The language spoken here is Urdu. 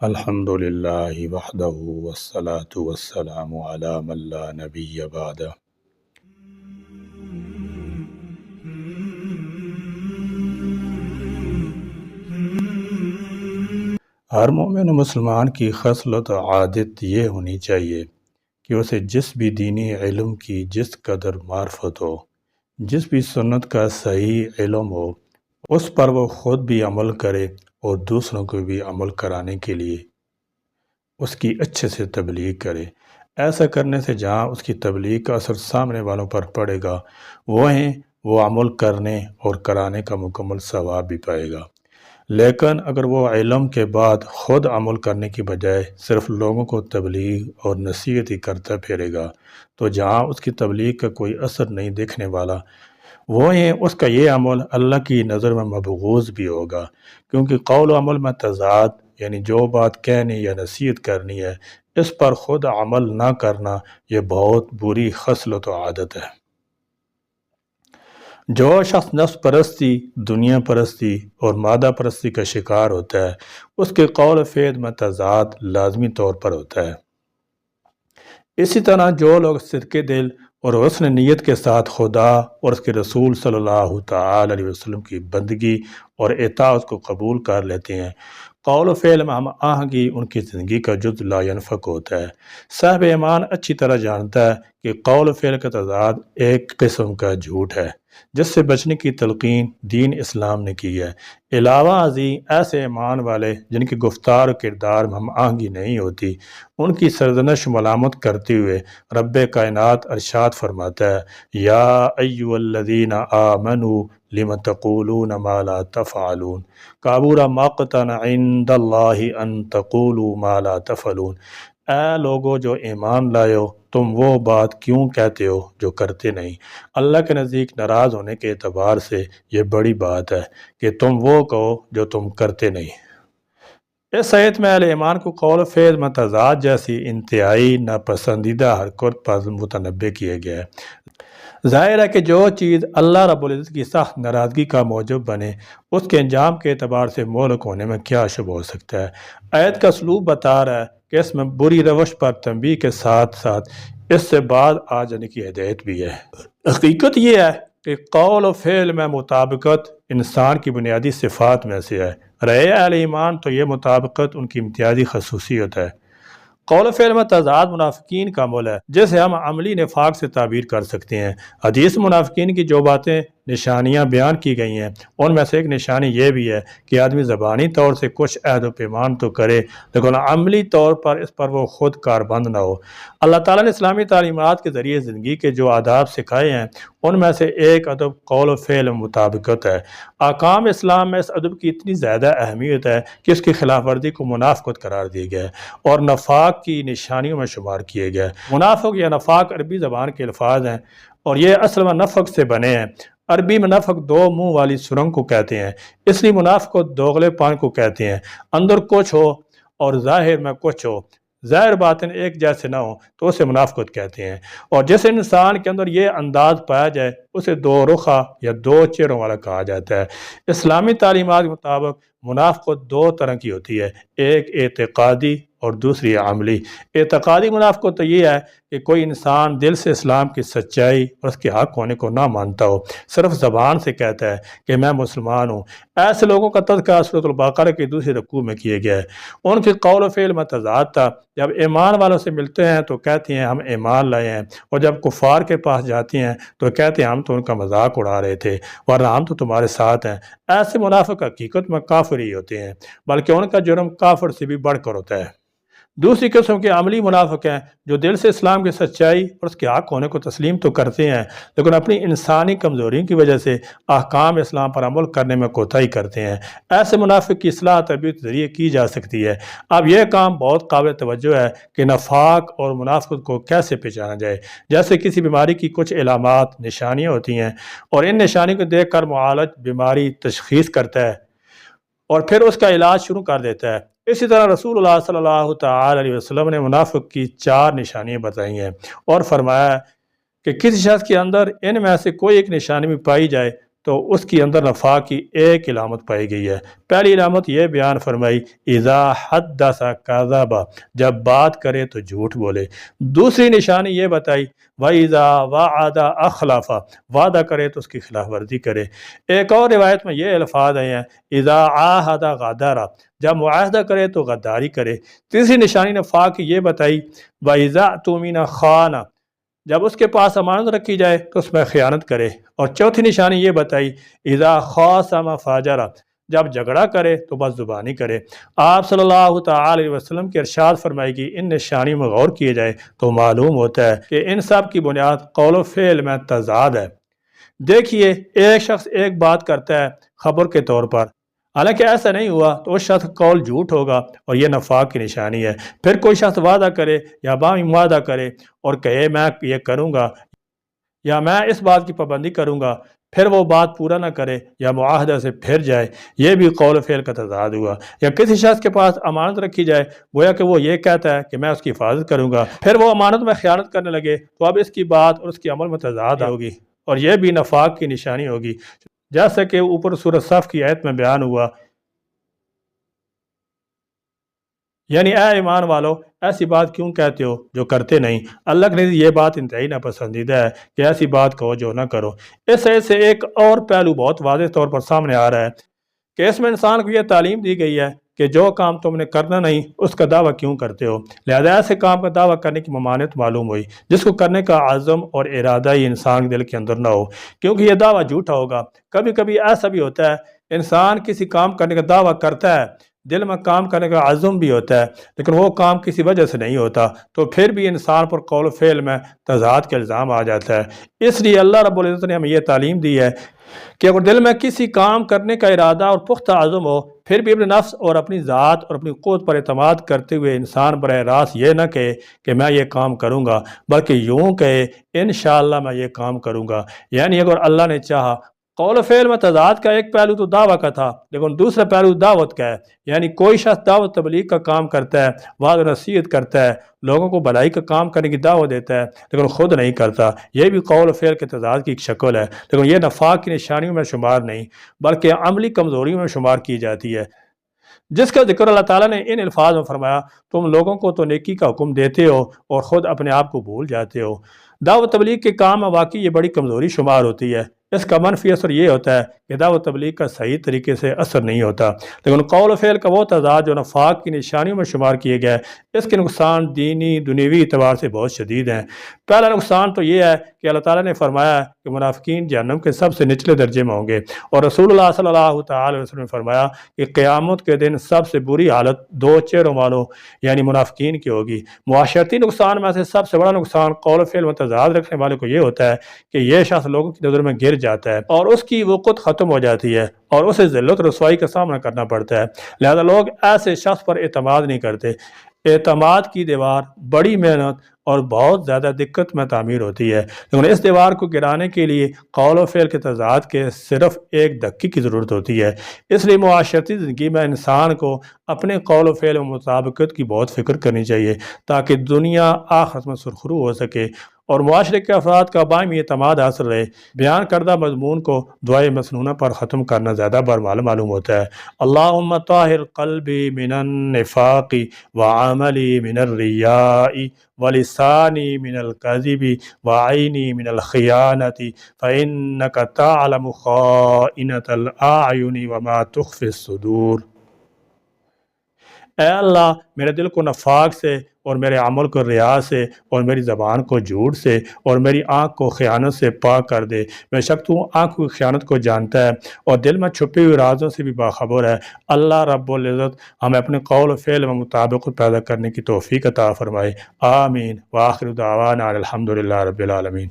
الحمد للہ وحدہ والصلاة والسلام علی من لا نبی بعدہ۔ ہر مومن و مسلمان کی خصلت و عادت یہ ہونی چاہیے کہ اسے جس بھی دینی علم کی جس قدر معرفت ہو، جس بھی سنت کا صحیح علم ہو، اس پر وہ خود بھی عمل کرے اور دوسروں کو بھی عمل کرانے کے لیے اس کی اچھے سے تبلیغ کرے۔ ایسا کرنے سے جہاں اس کی تبلیغ کا اثر سامنے والوں پر پڑے گا، وہیں وہ عمل کرنے اور کرانے کا مکمل ثواب بھی پائے گا۔ لیکن اگر وہ علم کے بعد خود عمل کرنے کی بجائے صرف لوگوں کو تبلیغ اور نصیحت ہی کرتا پھرے گا، تو جہاں اس کی تبلیغ کا کوئی اثر نہیں دیکھنے والا، وہیں اس کا یہ عمل اللہ کی نظر میں مبغوض بھی ہوگا، کیونکہ قول و عمل میں تضاد، یعنی جو بات کہنی یا نصیحت کرنی ہے اس پر خود عمل نہ کرنا، یہ بہت بری خصلت و عادت ہے۔ جو شخص نفس پرستی، دنیا پرستی اور مادہ پرستی کا شکار ہوتا ہے، اس کے قول و فعل میں تضاد لازمی طور پر ہوتا ہے۔ اسی طرح جو لوگ صدق دل اور حسن نیت کے ساتھ خدا اور اس کے رسول صلی اللہ تعالی علیہ وسلم کی بندگی اور اطاعت کو قبول کر لیتے ہیں، قول و فعل میں ہم آہنگی ان کی زندگی کا جز لا ینفک ہوتا ہے۔ صاحب ایمان اچھی طرح جانتا ہے کہ قول و فعل کا تضاد ایک قسم کا جھوٹ ہے جس سے بچنے کی تلقین دین اسلام نے کی ہے۔ علاوہ ازیں ایسے ایمان والے جن کی گفتار و کردار میں ہم آہنگی نہیں ہوتی، ان کی سرزنش ملامت کرتے ہوئے رب کائنات ارشاد فرماتا ہے، یا ایھا الذین آمنوا لم تقولون ما لا تفعلون کبر مقتا عند اللہ ان تقولوا ما لا تفعلون۔ اے لوگو جو ایمان لائے ہو، تم وہ بات کیوں کہتے ہو جو کرتے نہیں۔ اللہ کے نزدیک ناراض ہونے کے اعتبار سے یہ بڑی بات ہے کہ تم وہ کہو جو تم کرتے نہیں۔ اس آیت میں اہل ایمان کو قول و فعل میں تضاد جیسی انتہائی ناپسندیدہ حرکت پر متنبہ کیا گیا ہے۔ ظاہر ہے کہ جو چیز اللہ رب العزت کی سخت ناراضگی کا موجب بنے، اس کے انجام کے اعتبار سے مہلک ہونے میں کیا شبہ ہو سکتا ہے۔ آیت کا اسلوب بتا رہا ہے کہ اس میں بری روش پر تنبیہ کے ساتھ ساتھ اس سے بعد آ جانے کی ہدایت بھی ہے۔ حقیقت یہ ہے کہ قول و فعل میں مطابقت انسان کی بنیادی صفات میں سے ہے۔ رہے اہل ایمان تو یہ مطابقت ان کی امتیازی خصوصیت ہے۔ قول و فعل میں تضاد منافقین کا عمل ہے، جسے ہم عملی نفاق سے تعبیر کر سکتے ہیں۔ حدیث منافقین کی جو باتیں نشانیاں بیان کی گئی ہیں، ان میں سے ایک نشانی یہ بھی ہے کہ آدمی زبانی طور سے کچھ عہد و پیمان تو کرے لیکن عملی طور پر اس پر وہ خود کاربند نہ ہو۔ اللہ تعالیٰ نے اسلامی تعلیمات کے ذریعے زندگی کے جو آداب سکھائے ہیں، ان میں سے ایک ادب قول و فعل مطابقت ہے۔ احکام اسلام میں اس ادب کی اتنی زیادہ اہمیت ہے کہ اس کی خلاف ورزی کو منافقت قرار دیا گیا ہے اور نفاق کی نشانیوں میں شمار کیے گئے۔ منافق یا نفاق عربی زبان کے الفاظ ہیں اور یہ اصل میں نفق سے بنے ہیں۔ عربی میں نفق دو منہ والی سرنگ کو کہتے ہیں، اس لیے منافق کو دوغلے پان کو کہتے ہیں۔ اندر کچھ ہو اور ظاہر میں کچھ ہو، ظاہر باطن ایک جیسے نہ ہو تو اسے منافقت کہتے ہیں۔ اور جس انسان کے اندر یہ انداز پایا جائے اسے دو رخا یا دو چہروں والا کہا جاتا ہے۔ اسلامی تعلیمات کے مطابق منافقت دو طرح کی ہوتی ہے، ایک اعتقادی اور دوسری عملی۔ اعتقادی منافقت تو یہ ہے کہ کوئی انسان دل سے اسلام کی سچائی اور اس کے حق ہونے کو نہ مانتا ہو، صرف زبان سے کہتا ہے کہ میں مسلمان ہوں۔ ایسے لوگوں کا تذکرہ سورۃ البقرہ کی دوسری رکوع میں کیا گیا ہے۔ ان کے قول و فعل میں تضاد تھا، جب ایمان والوں سے ملتے ہیں تو کہتے ہیں ہم ایمان لائے ہیں، اور جب کفار کے پاس جاتے ہیں تو کہتے ہیں ہم تو ان کا مذاق اڑا رہے تھے ورنہ ہم تو تمہارے ساتھ ہیں۔ ایسے منافق حقیقت میں کافر ہی ہوتے ہیں، بلکہ ان کا جرم کافر سے بھی بڑھ کر ہوتا ہے۔ دوسری قسم کے عملی منافق ہیں جو دل سے اسلام کی سچائی اور اس کے حق ہونے کو تسلیم تو کرتے ہیں لیکن اپنی انسانی کمزوری کی وجہ سے احکام اسلام پر عمل کرنے میں کوتاہی کرتے ہیں۔ ایسے منافق کی اصلاح تربیت کے ذریعے کی جا سکتی ہے۔ اب یہ کام بہت قابل توجہ ہے کہ نفاق اور منافقت کو کیسے پہچانا جائے۔ جیسے کسی بیماری کی کچھ علامات، نشانیاں ہوتی ہیں اور ان نشانیوں کو دیکھ کر معالج بیماری تشخیص کرتا ہے اور پھر اس کا علاج شروع کر دیتا ہے۔ اسی طرح رسول اللہ صلی اللہ تعالی علیہ وسلم نے منافق کی 4 نشانیاں بتائی ہیں اور فرمایا کہ کسی شخص کے اندر ان میں سے کوئی ایک نشانی بھی پائی جائے تو اس کے اندر نفاق کی ایک علامت پائی گئی ہے۔ پہلی علامت یہ بیان فرمائی، اذا حدث کذب، جب بات کرے تو جھوٹ بولے۔ دوسری نشانی یہ بتائی، وَإِذَا وَعَدَ أَخْلَفَ، وعدہ کرے تو اس کی خلاف ورزی کرے۔ ایک اور روایت میں یہ الفاظ آئے ہیں، اذا عاہد غدر، جب معاہدہ کرے تو غداری کرے۔ تیسری نشانی نفاق کی یہ بتائی، وَإِذَا اؤْتُمِنَ خَانَ، جب اس کے پاس امانت رکھی جائے تو اس میں خیانت کرے۔ اور چوتھی نشانی یہ بتائی، اذا خاصم فاجر، جب جھگڑا کرے تو بس زبانی کرے۔ آپ صلی اللہ تعالی علیہ وسلم کی ارشاد فرمائے گی، ان نشانیوں میں غور کیے جائے تو معلوم ہوتا ہے کہ ان سب کی بنیاد قول و فعل میں تضاد ہے۔ دیکھیے، ایک شخص ایک بات کرتا ہے خبر کے طور پر، حالانکہ ایسا نہیں ہوا تو اس شخص کا قول جھوٹ ہوگا اور یہ نفاق کی نشانی ہے۔ پھر کوئی شخص وعدہ کرے یا باہمی معاہدہ کرے اور کہے میں یہ کروں گا یا میں اس بات کی پابندی کروں گا، پھر وہ بات پورا نہ کرے یا معاہدہ سے پھر جائے، یہ بھی قول و فعل کا تضاد ہوا۔ یا کسی شخص کے پاس امانت رکھی جائے، گویا کہ وہ یہ کہتا ہے کہ میں اس کی حفاظت کروں گا، پھر وہ امانت میں خیانت کرنے لگے، تو اب اس کی بات اور اس کے عمل میں تضاد ہوگی اور یہ بھی نفاق کی نشانی ہوگی، جیسا کہ اوپر سورۃ صف کی آیت میں بیان ہوا، یعنی اے ایمان والو، ایسی بات کیوں کہتے ہو جو کرتے نہیں؟ اللہ کے نزدیک یہ بات انتہائی ناپسندیدہ ہے کہ ایسی بات کہو جو نہ کرو۔ اس آیت سے ایک اور پہلو بہت واضح طور پر سامنے آ رہا ہے کہ اس میں انسان کو یہ تعلیم دی گئی ہے کہ جو کام تم نے کرنا نہیں اس کا دعویٰ کیوں کرتے ہو، لہذا ایسے کام کا دعویٰ کرنے کی ممانعت معلوم ہوئی جس کو کرنے کا عزم اور ارادہ ہی انسان کے دل کے اندر نہ ہو، کیونکہ یہ دعویٰ جھوٹا ہوگا۔ کبھی کبھی ایسا بھی ہوتا ہے، انسان کسی کام کرنے کا دعویٰ کرتا ہے، دل میں کام کرنے کا عزم بھی ہوتا ہے، لیکن وہ کام کسی وجہ سے نہیں ہوتا، تو پھر بھی انسان پر قول و فعل میں تضاد کا الزام آ جاتا ہے۔ اس لیے اللہ رب العزت نے ہمیں یہ تعلیم دی ہے کہ اگر دل میں کسی کام کرنے کا ارادہ اور پختہ عزم ہو، پھر بھی اپنے نفس اور اپنی ذات اور اپنی قوت پر اعتماد کرتے ہوئے انسان براہ راست یہ نہ کہے کہ میں یہ کام کروں گا، بلکہ یوں کہے انشاءاللہ میں یہ کام کروں گا۔ یعنی اگر اللہ نے چاہا، قول و فعل میں تضاد کا ایک پہلو تو دعویٰ کا تھا، لیکن دوسرا پہلو دعوت کا ہے، یعنی کوئی شخص دعوت تبلیغ کا کام کرتا ہے، وعظ نصیحت کرتا ہے، لوگوں کو بھلائی کا کام کرنے کی دعوت دیتا ہے، لیکن خود نہیں کرتا، یہ بھی قول و فعل کے تضاد کی ایک شکل ہے، لیکن یہ نفاق کی نشانیوں میں شمار نہیں بلکہ عملی کمزوریوں میں شمار کی جاتی ہے، جس کا ذکر اللہ تعالیٰ نے ان الفاظ میں فرمایا، تم لوگوں کو تو نیکی کا حکم دیتے ہو اور خود اپنے آپ کو بھول جاتے ہو۔ دعوت تبلیغ کے کام میں واقعی یہ بڑی کمزوری شمار ہوتی ہے۔ اس کا منفی اثر یہ ہوتا ہے کہ دعوت تبلیغ کا صحیح طریقے سے اثر نہیں ہوتا، لیکن قول و فعل کا وہ تضاد جو نفاق کی نشانیوں میں شمار کیے گئے، اس کے نقصان دینی دنیوی اعتبار سے بہت شدید ہیں۔ پہلا نقصان تو یہ ہے کہ اللہ تعالیٰ نے فرمایا ہے کہ منافقین جہنم کے سب سے نچلے درجے میں ہوں گے، اور رسول اللہ صلی اللہ تعالی علیہ وسلم نے فرمایا کہ قیامت کے دن سب سے بری حالت دو چہروں والوں یعنی منافقین کی ہوگی۔ معاشرتی نقصان میں سے سب سے بڑا نقصان قول و فعل میں تضاد رکھنے والے کو یہ ہوتا ہے کہ یہ شخص لوگوں کی نظر میں گر جاتا ہے اور اس کی وقت ختم ہو جاتی ہے اور اسے ذلت رسوائی کا سامنا کرنا پڑتا ہے، لہذا لوگ ایسے شخص پر اعتماد نہیں کرتے۔ اعتماد کی دیوار بڑی محنت اور بہت زیادہ دقت میں تعمیر ہوتی ہے، لیکن اس دیوار کو گرانے کے لیے قول و فعل کے تضاد کے صرف ایک دھکے کی ضرورت ہوتی ہے۔ اس لیے معاشرتی زندگی میں انسان کو اپنے قول و فعل و مطابقت کی بہت فکر کرنی چاہیے تاکہ دنیا آخرت میں سرخرو ہو سکے اور معاشرے کے افراد کا باہمی اعتماد حاصل رہے۔ بیان کردہ مضمون کو دعائے مسنونہ پر ختم کرنا زیادہ برمال معلوم ہوتا ہے۔ اللہم طاہر قلبی من النفاق وعملی من الریاء ولسانی من الکذب وعینی من الخیانت فإنک تعلم خائنۃ الأعین وما تخفی الصدور۔ اے اللہ، میرے دل کو نفاق سے اور میرے عمل کو ریا سے اور میری زبان کو جھوٹ سے اور میری آنکھ کو خیانت سے پاک کر دے۔ بے شک تو آنکھ کی خیانت کو جانتا ہے اور دل میں چھپے ہوئے رازوں سے بھی باخبر ہے۔ اللہ رب العزت ہمیں اپنے قول و فعل میں مطابقت پیدا کرنے کی توفیق عطا فرمائے۔ آمین۔ وآخر دعوانا الحمدللہ رب العالمین۔